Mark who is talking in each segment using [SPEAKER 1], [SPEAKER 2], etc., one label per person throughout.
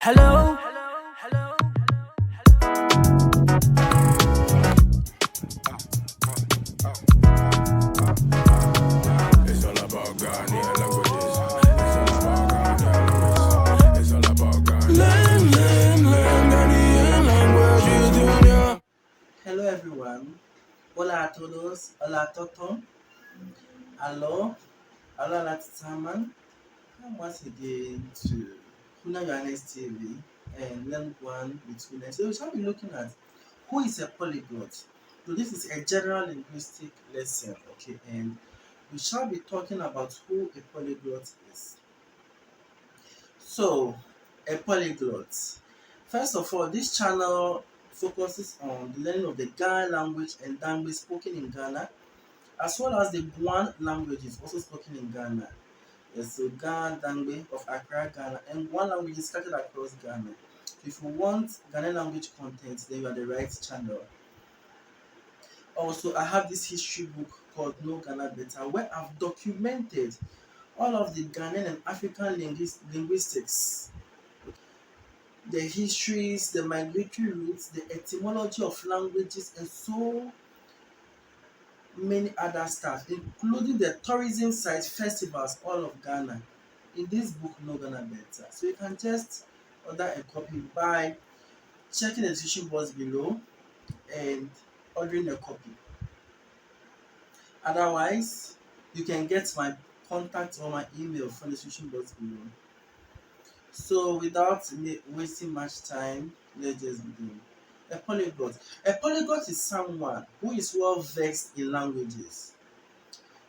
[SPEAKER 1] Hello.
[SPEAKER 2] It's all about Ghanaian languages. It's all about Ghanaian languages. It's all about Ghanaian languages, Junior.
[SPEAKER 3] Hello everyone. Hola a todos. Hola a todos. Hello. Hello Latitaman. Come once again to Huniah-Yourhighness TV and learn Guan with Huniah. So we shall be looking at who is a polyglot. So this is a general linguistic lesson, okay, and we shall be talking about who a polyglot is. So, a polyglot. First of all, this channel focuses on the learning of the Ga language and Dangme spoken in Ghana, as well as the Guan languages also spoken in Ghana. Yes, so Ga-Dangme of Accra, Ghana, and Guan language is scattered across Ghana. If you want Ghanaian language content, then you are the right channel. Also, I have this history book called No Ghana Better, where I've documented all of the Ghanaian and African linguistics, the histories, the migratory routes, the etymology of languages, and so many other stuff, including the tourism sites, festivals, all of Ghana. In this book, No Ghana Better. So you can just order a copy by checking the description box below and ordering a copy. Otherwise, you can get my contact or my email from the description box below. So without wasting much time, let's just begin. A polyglot. A polyglot is someone who is well versed in languages.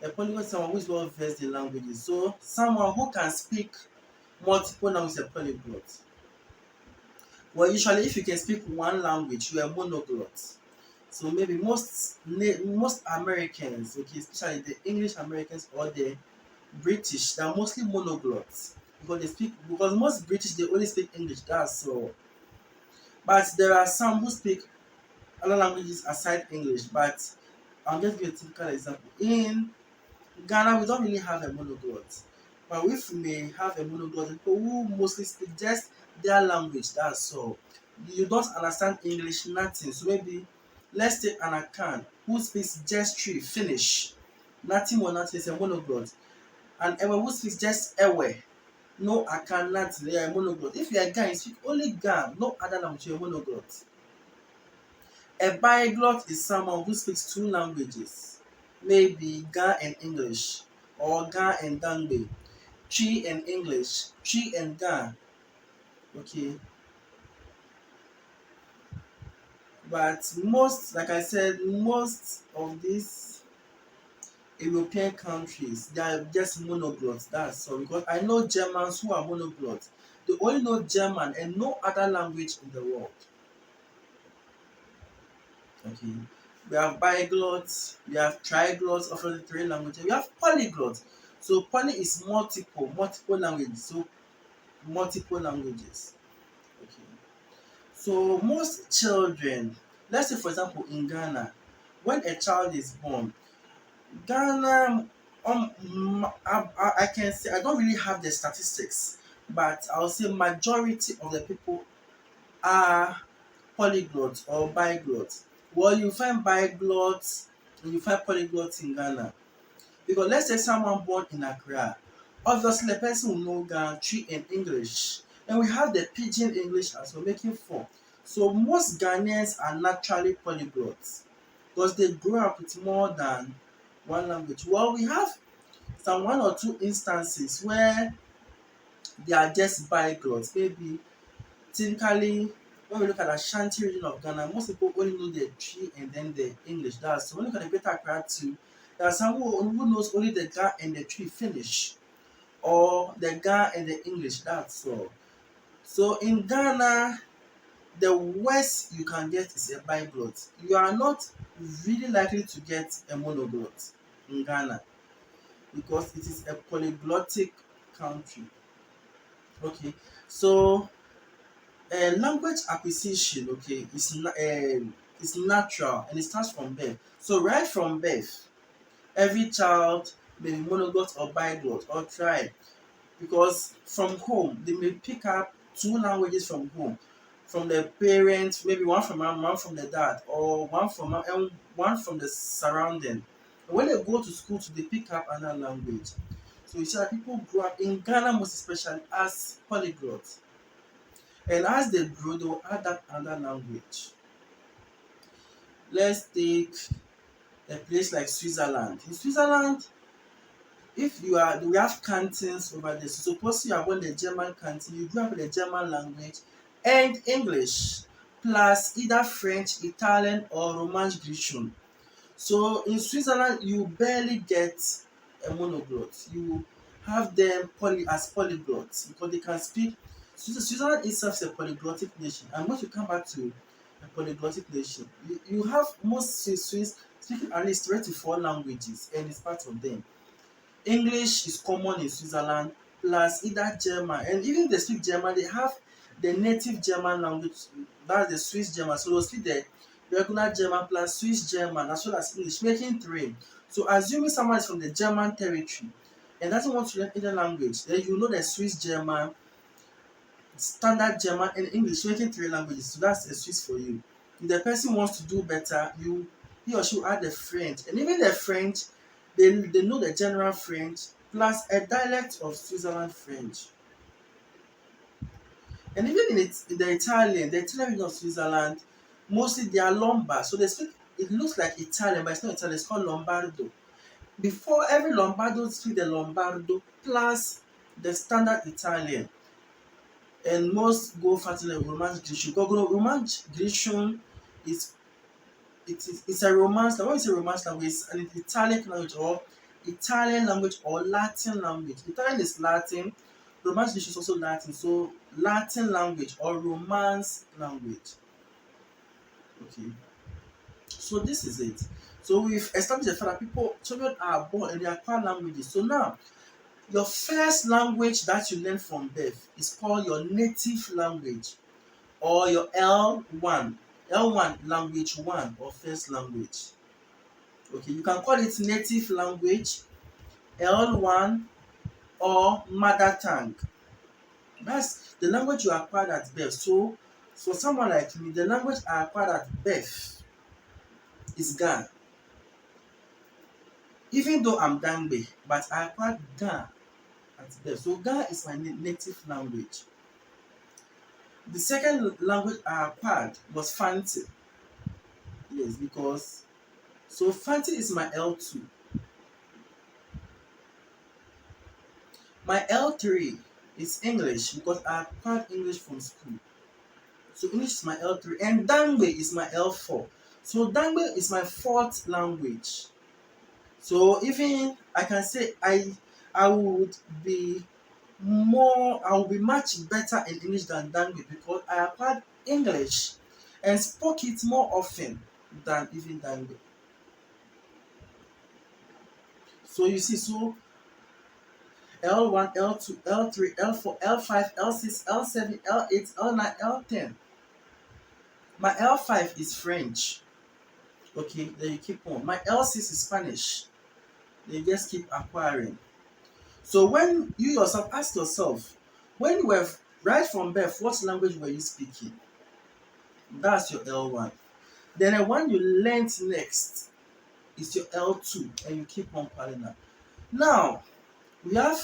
[SPEAKER 3] A polyglot is someone who is well versed in languages. So someone who can speak multiple languages is a polyglot. Well, usually if you can speak one language, you are monoglot. So maybe most Americans, okay, especially the English Americans or the British, they are mostly monoglots because most British they only speak English. That's all. But there are some who speak other languages aside English. But I'll just give a typical example. In Ghana, we don't really have a monoglot. But if we may have a monoglot, people who mostly speak just their language, that's all. You don't understand English, nothing. So maybe let's take an Akan who speaks just three, finish. Nothing more, nothing is a monoglot. And Ewe who speaks just Ewe. No Akan, nothing. They are a monoglot. If you are Ga, you speak only Ga, no other language, you're a monoglot. A biglot is someone who speaks two languages, maybe Ga and English, or Ga and Dangme, Chi and English, Chi and Ga. Okay, but most, like I said, most of these European countries, they are just monoglots. That's all. Because I know Germans who are monoglots. They only know German and no other language in the world. Okay. We have biglots, we have triglots of the three languages, we have polyglots. So poly is multiple languages. So multiple languages. Okay. So most children, let's say for example in Ghana, when a child is born, Ghana, I can say I don't really have the statistics, but I'll say majority of the people are polyglots or biglots. Well, you find biglots and you find polyglots in Ghana. Because let's say someone born in Accra, obviously the person will know Ghana Tree and English. And we have the pidgin English as well, making four. So most Ghanaians are naturally polyglots because they grew up with more than one language. Well, we have some one or two instances where they are just biglots. Maybe typically when we look at the Ashanti region of Ghana, most people only know the Tree and then the English. That's so when you look at the Greater Accra too, there are some who knows only the Ga and the Tree finish, or the Ga and the English. That's all. So in Ghana, the worst you can get is a biglot. You are not really likely to get a monoglot in Ghana because it is a polyglottic country. Okay, so language acquisition, okay, is natural and it starts from birth. So right from birth, every child may be monoglot or biglot or tri because from home they may pick up two languages from home, from the parents, maybe one from mom, one from the dad, or one from mom and one from the surrounding. And when they go to school, they pick up another language. So you see that people grow up in Ghana, most especially, as polyglots. And as they grow, they will add up another language. Let's take a place like Switzerland. In Switzerland, if you are, we have cantons over there. So suppose you are born the German canton, you grew up with the German language and English, plus either French, Italian, or Romance Grecian. So in Switzerland, you barely get a monoglot. You have them as polyglots because they can speak. Switzerland itself is a polyglottic nation, and once you come back to a polyglottic nation, you have most Swiss speaking at least 3 to 4 languages, and it's part of them. English is common in Switzerland, plus either German, and even if they speak German, they have the native German language, that's the Swiss German. So they'll speak the regular German plus Swiss German as well as English, making 3. So assuming someone is from the German territory and doesn't want to learn any language, then you know the Swiss German, standard German, and English, making 3 languages. So that's a Swiss for you. If the person wants to do better, he or she will add the French, and even the French, they know the general French plus a dialect of Switzerland French. And even in the Italian region of Switzerland, mostly they are Lombard. So they speak, it looks like Italian, but it's not Italian, it's called Lombardo. Before every Lombardo speak the Lombardo plus the standard Italian. And most go for the Romance Grecian. Because Romance Grecian is it's a Romance. When you say Romance language, it's an Italic language or Italian language or Latin language. Italian is Latin, Romance Grecian is also Latin. So Latin language or Romance language. Okay. So this is it. So we've established the fact that children are born and they acquire languages. So now, your first language that you learn from birth is called your native language or your L1. L1, language 1 or first language. Okay, you can call it native language, L1, or mother tongue. That's the language you acquired at birth. So for someone like me, the language I acquired at birth is Ga. Even though I'm Dangme, but I acquired Ga at birth. So Ga is my native language. The second language I acquired was Fanti. Yes, because so Fanti is my L2. My L3 is English because I acquired English from school. So English is my L3 and Dangme is my L4. So Dangme is my 4th language. So even I can say I will be much better in English than Dangme because I acquired English and spoke it more often than even Dangme. So you see, so L1, L2, L3, L4, L5, L6, L7, L8, L9, L10. My L5 is French. Okay, then you keep on. My L6 is Spanish. Then you just keep acquiring. So when you yourself ask yourself, when you were right from birth, what language were you speaking? That's your L1. Then the one you learned next is your L2, and you keep on piling up. Now, we have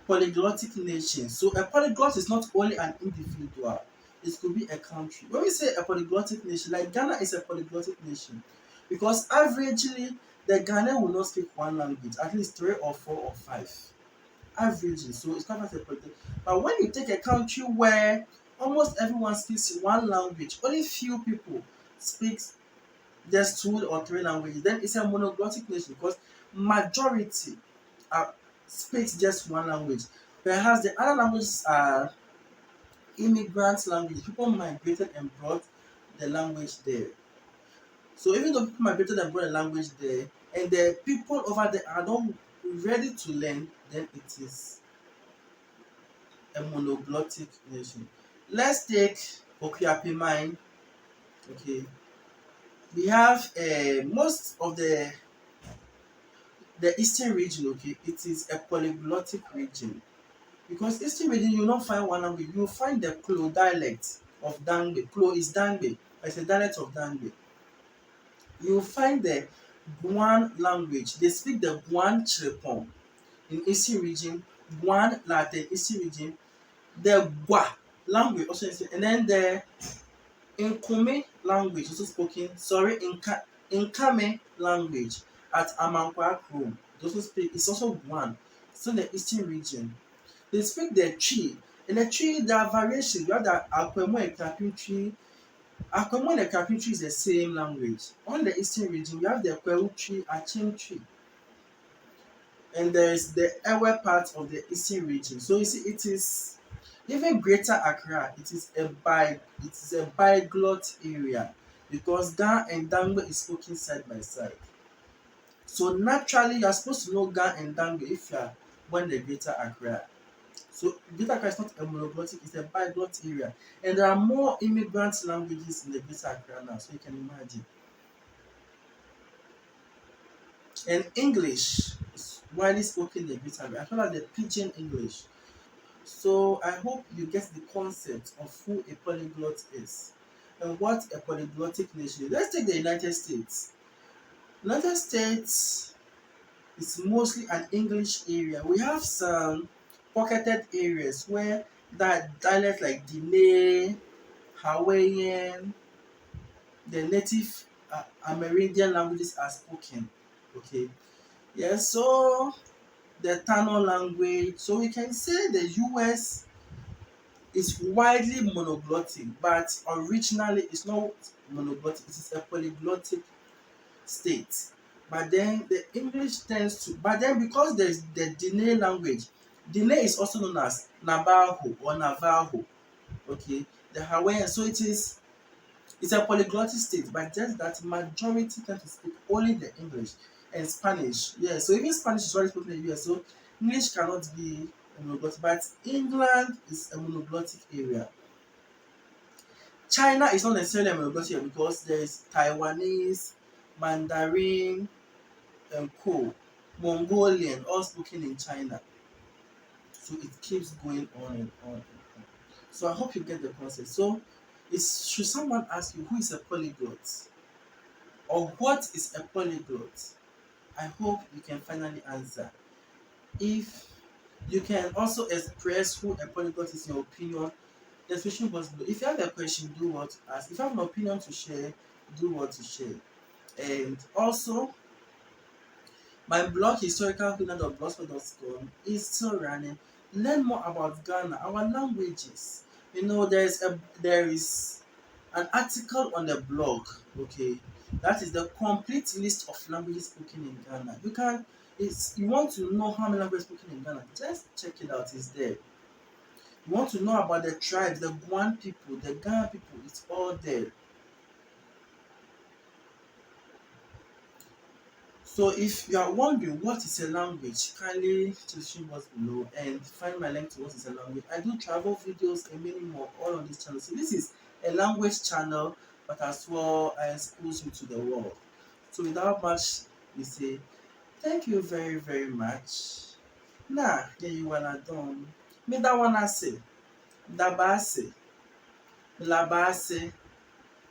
[SPEAKER 3] polyglottic nations. So a polyglot is not only an individual, it could be a country. When we say a polyglottic nation, like Ghana is a polyglottic nation because averagely the Ghanaian will not speak one language, at least 3 or 4 or 5. Averagely, so it's kind of a polyglot. But when you take a country where almost everyone speaks one language, only few people speak just 2 or 3 languages, then it's a monoglottic nation because majority speaks just one language. Perhaps the other languages are immigrant language. People migrated and brought the language there. So even though people migrated and brought the language there, and the people over there are not ready to learn, then it is a monoglottic nation. Let's take Okuapimine. Okay, we have most of the eastern region. Okay, it is a polyglottic region. Because Eastern region, you will not find one language. You will find the Klo dialect of Dangme. Klo is Dangme. It's a dialect of Dangme. You will find the Guan language. They speak the Guan Chirepon in Eastern region. Guan Latin, Eastern region. The Gwa language also is, and then the Nkome language also spoken. Sorry, Nkame language at Amankwa Krom. They also speak. It's also Guan. So in the Eastern region. They speak the tree. In the tree, there are variations. You have the Akwemo and Kapin tree. Akwemo and Kapin tree is the same language. On the Eastern region, you have the Kwewu tree, Achim tree. And there is the Ewe part of the Eastern region. So you see, it is even Greater Accra. It is a biglot area because Ga and Dangme is spoken side by side. So naturally, you are supposed to know Ga and Dangme if you are born in the Greater Accra. So Greater Accra is not a monoglottic, it's a biglot area. And there are more immigrant languages in the Greater Accra now, so you can imagine. And English is widely spoken in the Greater Accra, as well as the Pidgin English. So I hope you get the concept of who a polyglot is and what a polyglottic nation is. Let's take the United States. United States is mostly an English area. We have some pocketed areas where that dialect like Dene, Hawaiian, the native Amerindian languages are spoken. Okay, yeah. So the Tano language. So we can say the US is widely monoglottic, but originally it's not monoglottic. It is a polyglottic state. But then the English tends to, but then because there's the Dene language, Dene is also known as Navajo or Navajo. Okay, the Hawaiian. So it's a polyglottic state, but just that majority tend to speak only the English and Spanish. Yeah, so even Spanish is already spoken in the US, so English cannot be a monoglottic, but England is a monoglottic area. China is not necessarily a monoglottic area because there is Taiwanese, Mandarin, and Mongolian, all spoken in China. So it keeps going on and on and on. So I hope you get the concept. So should someone ask you who is a polyglot or what is a polyglot, I hope you can finally answer. If you can also express who a polyglot is in your opinion, the description box below. If you have a question, do what to ask. If you have an opinion to share, do what to share. And also, my blog historicalhuniah.blogspot.com is still running. Learn more about Ghana, our languages. You know, there is an article on the blog. Okay, that is the complete list of languages spoken in Ghana. You want to know how many languages spoken in Ghana? Just check it out. It's there. You want to know about the tribes, the Guan people, the Ghana people. It's all there. So if you are wondering what is a language, kindly description box below and find my link to what is a language. I do travel videos and many more all on this channel. So this is a language channel, but as well I expose you to the world. So without much, we say thank you very, very much. Nah, yeah, you wanna done. Me that wanna say, dabase, labase,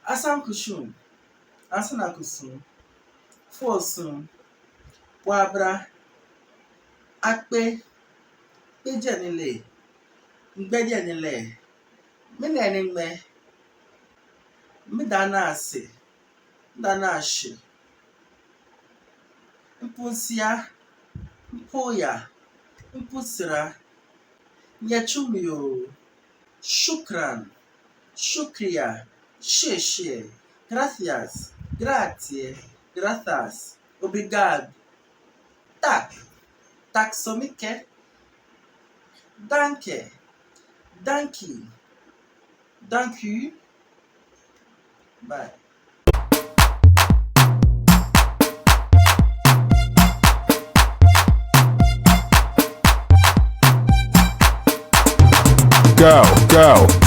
[SPEAKER 3] asan kushum, asana kusum. Fosun, Wabra, Akpe, Bejanile, Bejanile, Menanime, Medanase, Danashi, Mpusia, Mpoya, Mpusira, Nyachumio, Shukran, Shukria, Sheshe, Gracias, Grazie. Graças, obrigado, taxomike, danke, danke, thank you, bye.
[SPEAKER 2] Go.